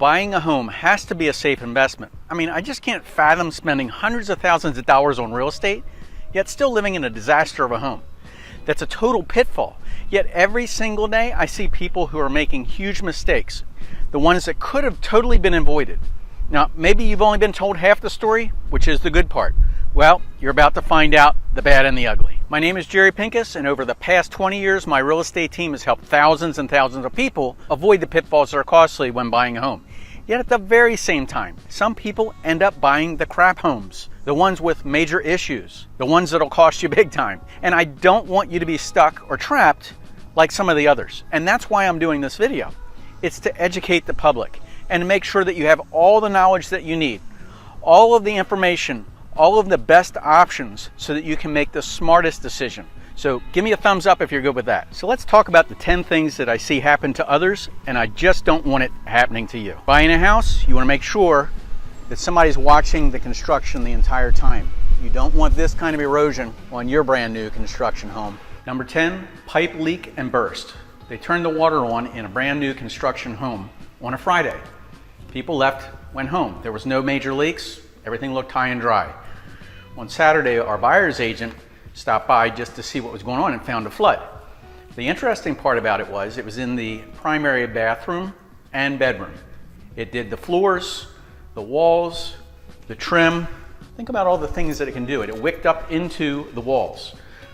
buying a home has to be a safe investment. I mean, I just can't fathom spending hundreds of thousands of dollars on real estate, yet still living in a disaster of a home. That's a total pitfall. Yet every single day I see people who are making huge mistakes, the ones that could have totally been avoided. Now, maybe you've only been told half the story, which is the good part. Well, you're about to find out the bad and the ugly. My name is Jerry Pincus, and over the past 20 years, my real estate team has helped thousands and thousands of people avoid the pitfalls that are costly when buying a home. Yet at the very same time, some people end up buying the crap homes, the ones with major issues, the ones that'll cost you big time. And I don't want you to be stuck or trapped like some of the others. And that's why I'm doing this video. It's to educate the public and to make sure that you have all the knowledge that you need, all of the information, all of the best options so that you can make the smartest decision. So give me a thumbs up if you're good with that. So let's talk about the 10 things that I see happen to others and I just don't want it happening to you. Buying a house, you want to make sure that somebody's watching the construction the entire time. You don't want this kind of erosion on your brand new construction home. Number 10, pipe leak and burst. They turned the water on in a brand new construction home on a Friday. People left, went home. There was no major leaks. Everything looked high and dry. On Saturday, our buyer's agent stopped by just to see what was going on and found a flood. The interesting part about it was in the primary bathroom and bedroom. It did the floors, the walls, the trim. Think about all the things that it can do. It wicked up into the walls.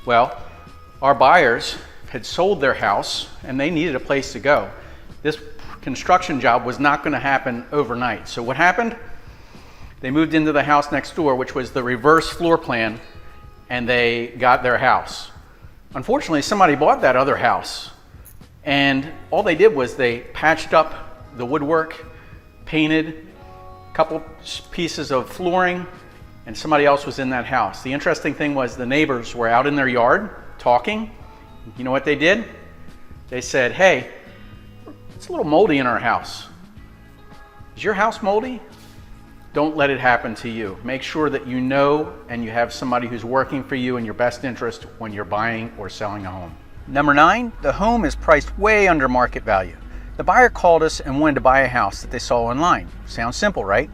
Well, our buyers had sold their house and they needed a place to go. This construction job was not going to happen overnight. So what happened? They moved into the house next door, which was the reverse floor plan, and they got their house. Unfortunately, somebody bought that other house, and all they did was they patched up the woodwork, painted a couple pieces of flooring, and somebody else was in that house. The interesting thing was the neighbors were out in their yard talking. You know what they did? They said, "Hey, it's a little moldy in our house. Is your house moldy?" Don't let it happen to you. Make sure that you know and you have somebody who's working for you in your best interest when you're buying or selling a home. Number 9, the home is priced way under market value. The buyer called us and wanted to buy a house that they saw online. Sounds simple, right?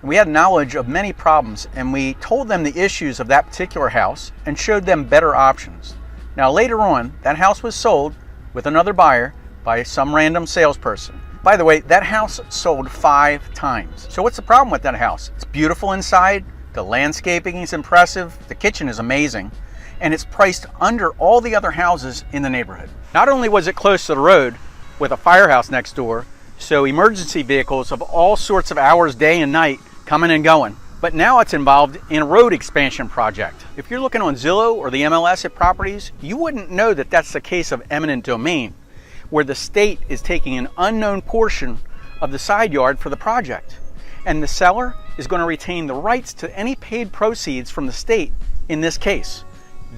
And we had knowledge of many problems and we told them the issues of that particular house and showed them better options. Now later on, that house was sold with another buyer by some random salesperson. By the way, that house sold 5 times. So what's the problem with that house? It's beautiful inside, the landscaping is impressive, the kitchen is amazing, and it's priced under all the other houses in the neighborhood. Not only was it close to the road with a firehouse next door, so emergency vehicles of all sorts of hours, day and night, coming and going, but now it's involved in a road expansion project. If you're looking on Zillow or the MLS at properties, you wouldn't know that that's the case of eminent domain, where the state is taking an unknown portion of the side yard for the project. And the seller is going to retain the rights to any paid proceeds from the state in this case.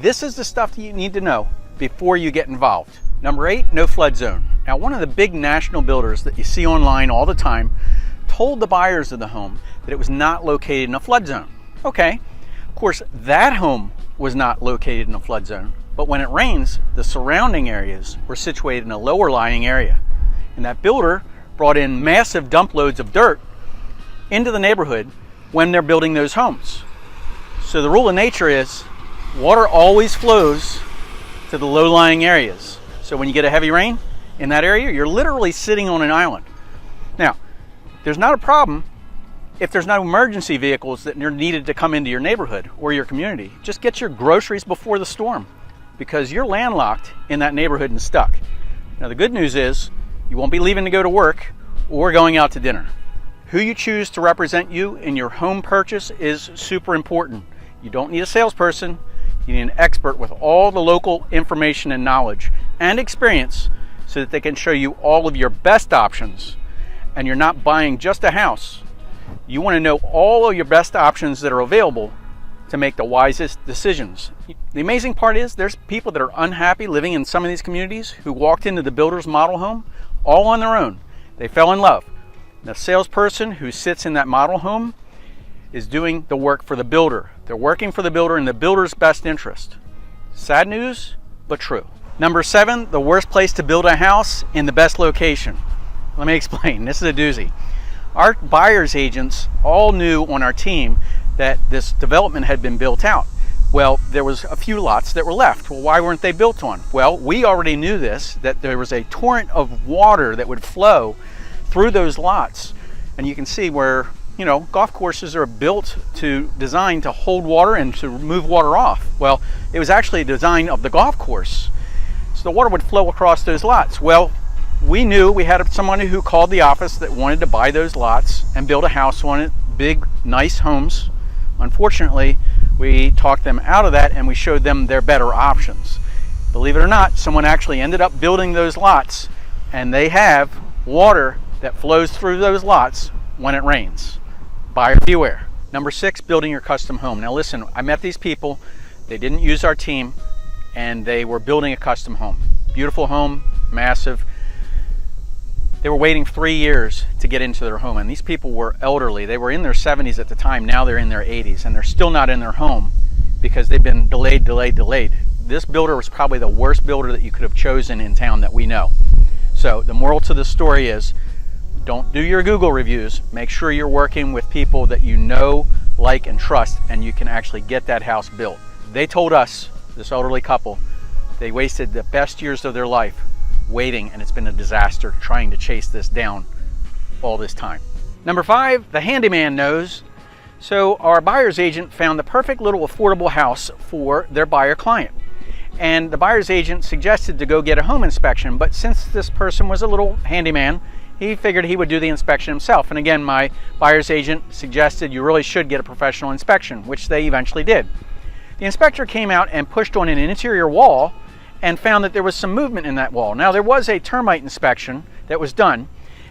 This is the stuff that you need to know before you get involved. Number 8, no flood zone. Now, one of the big national builders that you see online all the time told the buyers of the home that it was not located in a flood zone. Okay, of course, that home was not located in a flood zone. But when it rains, the surrounding areas were situated in a lower lying area. And that builder brought in massive dump loads of dirt into the neighborhood when they're building those homes. So the rule of nature is water always flows to the low lying areas. So when you get a heavy rain in that area, you're literally sitting on an island. Now, there's not a problem if there's no emergency vehicles that are needed to come into your neighborhood or your community. Just get your groceries before the storm, because you're landlocked in that neighborhood and stuck. Now the good news is you won't be leaving to go to work or going out to dinner. Who you choose to represent you in your home purchase is super important. You don't need a salesperson, you need an expert with all the local information and knowledge and experience so that they can show you all of your best options. And you're not buying just a house. You want to know all of your best options that are available to make the wisest decisions. The amazing part is there's people that are unhappy living in some of these communities who walked into the builder's model home all on their own. They fell in love. The salesperson who sits in that model home is doing the work for the builder. They're working for the builder in the builder's best interest. Sad news, but true. Number 7, the worst place to build a house in the best location. Let me explain. This is a doozy. Our buyer's agents all knew on our team that this development had been built out. Well, there was a few lots that were left. Well, why weren't they built on? Well, we already knew this, that there was a torrent of water that would flow through those lots. And you can see where, you know, golf courses are built to design to hold water and to move water off. Well, it was actually a design of the golf course. So the water would flow across those lots. Well, we knew we had someone who called the office that wanted to buy those lots and build a house on it, big, nice homes. Unfortunately, we talked them out of that and we showed them their better options. Believe it or not, someone actually ended up building those lots, and they have water that flows through those lots when it rains. Buyer beware. Number 6, building your custom home. Now listen, I met these people, they didn't use our team, and they were building a custom home. Beautiful home, massive. They were waiting 3 years to get into their home, and these people were elderly. They were in their 70s at the time, now they're in their 80s, and they're still not in their home because they've been delayed. This builder was probably the worst builder that you could have chosen in town that we know. So the moral to the story is, don't do your Google reviews. Make sure you're working with people that you know, like, and trust, and you can actually get that house built. They told us, this elderly couple, they wasted the best years of their life waiting, and it's been a disaster trying to chase this down all this time. Number 5, the handyman knows. So our buyer's agent found the perfect little affordable house for their buyer client. And the buyer's agent suggested to go get a home inspection, but since this person was a little handyman, he figured he would do the inspection himself. And again, my buyer's agent suggested you really should get a professional inspection, which they eventually did. The inspector came out and pushed on an interior wall and found that there was some movement in that wall. Now, there was a termite inspection that was done,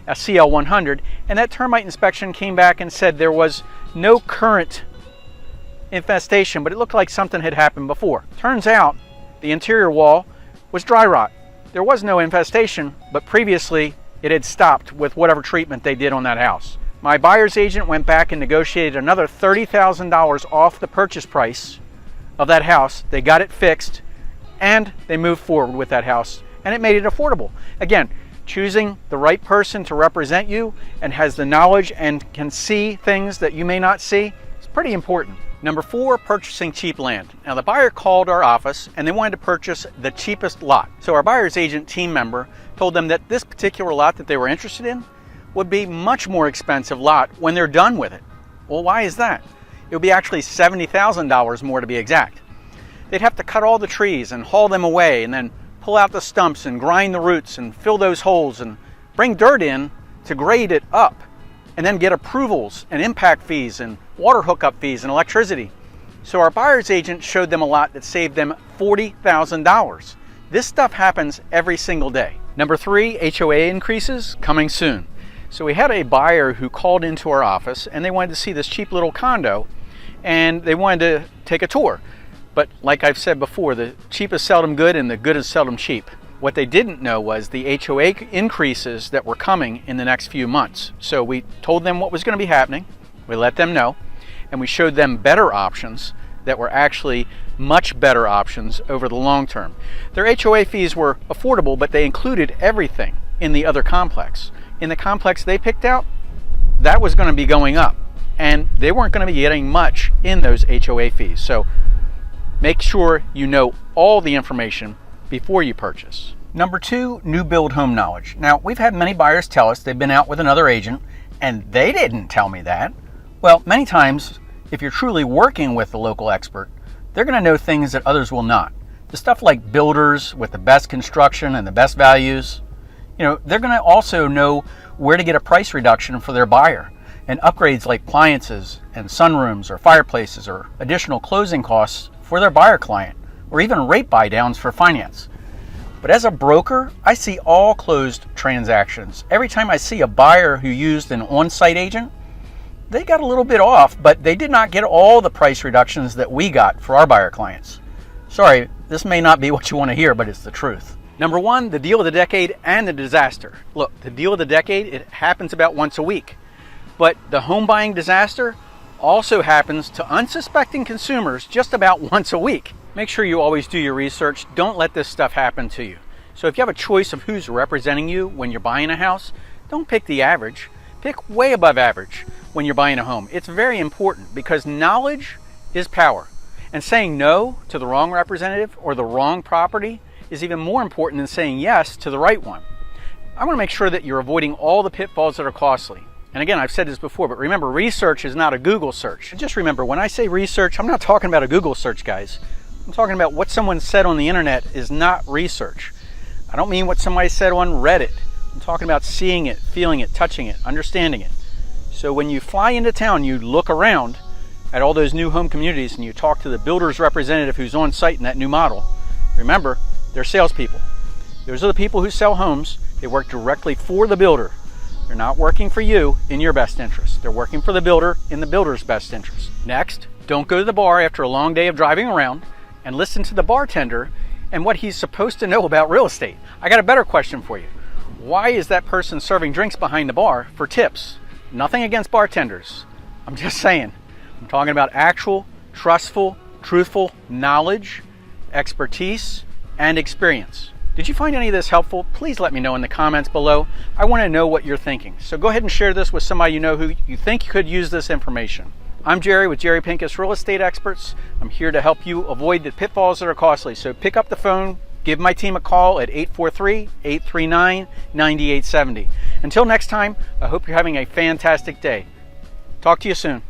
a CL 100, and that termite inspection came back and said there was no current infestation, but it looked like something had happened before. Turns out the interior wall was dry rot. There was no infestation, but previously it had stopped with whatever treatment they did on that house. My buyer's agent went back and negotiated another $30,000 off the purchase price of that house. They got it fixed, and they moved forward with that house, and it made it affordable. Again, choosing the right person to represent you and has the knowledge and can see things that you may not see is pretty important. Number 4, purchasing cheap land. Now, the buyer called our office and they wanted to purchase the cheapest lot. So our buyer's agent team member told them that this particular lot that they were interested in would be much more expensive lot when they're done with it. Well, why is that? It would be actually $70,000 more to be exact. They'd have to cut all the trees and haul them away and then pull out the stumps and grind the roots and fill those holes and bring dirt in to grade it up and then get approvals and impact fees and water hookup fees and electricity. So our buyer's agent showed them a lot that saved them $40,000. This stuff happens every single day. Number 3, HOA increases coming soon. So we had a buyer who called into our office and they wanted to see this cheap little condo and they wanted to take a tour. But like I've said before, the cheap is seldom good and the good is seldom cheap. What they didn't know was the HOA increases that were coming in the next few months. So we told them what was going to be happening, we let them know, and we showed them better options that were actually much better options over the long term. Their HOA fees were affordable, but they included everything in the other complex. In the complex they picked out, that was going to be going up, and they weren't going to be getting much in those HOA fees. So make sure you know all the information before you purchase. Number 2, new build home knowledge. Now, we've had many buyers tell us they've been out with another agent and they didn't tell me that. Well, many times, if you're truly working with the local expert, they're going to know things that others will not. The stuff like builders with the best construction and the best values, you know, they're going to also know where to get a price reduction for their buyer, and upgrades like appliances and sunrooms or fireplaces or additional closing costs for their buyer client, or even rate buy downs for finance. But as a broker, I see all closed transactions. Every time I see a buyer who used an on-site agent, they got a little bit off, but they did not get all the price reductions that we got for our buyer clients. Sorry, this may not be what you want to hear, but it's the truth. Number 1, the deal of the decade and the disaster. Look, the deal of the decade, it happens about once a week. But the home buying disaster also happens to unsuspecting consumers just about once a week. Make sure you always do your research. Don't let this stuff happen to you. So if you have a choice of who's representing you when you're buying a house, don't pick the average. Pick way above average when you're buying a home. It's very important because knowledge is power. And saying no to the wrong representative or the wrong property is even more important than saying yes to the right one. I want to make sure that you're avoiding all the pitfalls that are costly. And again, I've said this before, but remember, research is not a Google search. And just remember, when I say research, I'm not talking about a Google search, guys. I'm talking about what someone said on the internet is not research. I don't mean what somebody said on Reddit. I'm talking about seeing it, feeling it, touching it, understanding it. So when you fly into town, you look around at all those new home communities and you talk to the builder's representative who's on site in that new model. Remember, they're salespeople. Those are the people who sell homes. They work directly for the builder. They're not working for you in your best interest. They're working for the builder in the builder's best interest. Next, don't go to the bar after a long day of driving around and listen to the bartender and what he's supposed to know about real estate. I got a better question for you. Why is that person serving drinks behind the bar for tips? Nothing against bartenders. I'm just saying. I'm talking about actual, trustful, truthful knowledge, expertise, and experience. Did you find any of this helpful? Please let me know in the comments below. I want to know what you're thinking. So go ahead and share this with somebody you know who you think could use this information. I'm Jerry with Jerry Pincus Real Estate Experts. I'm here to help you avoid the pitfalls that are costly. So pick up the phone, give my team a call at 843-839-9870. Until next time, I hope you're having a fantastic day. Talk to you soon.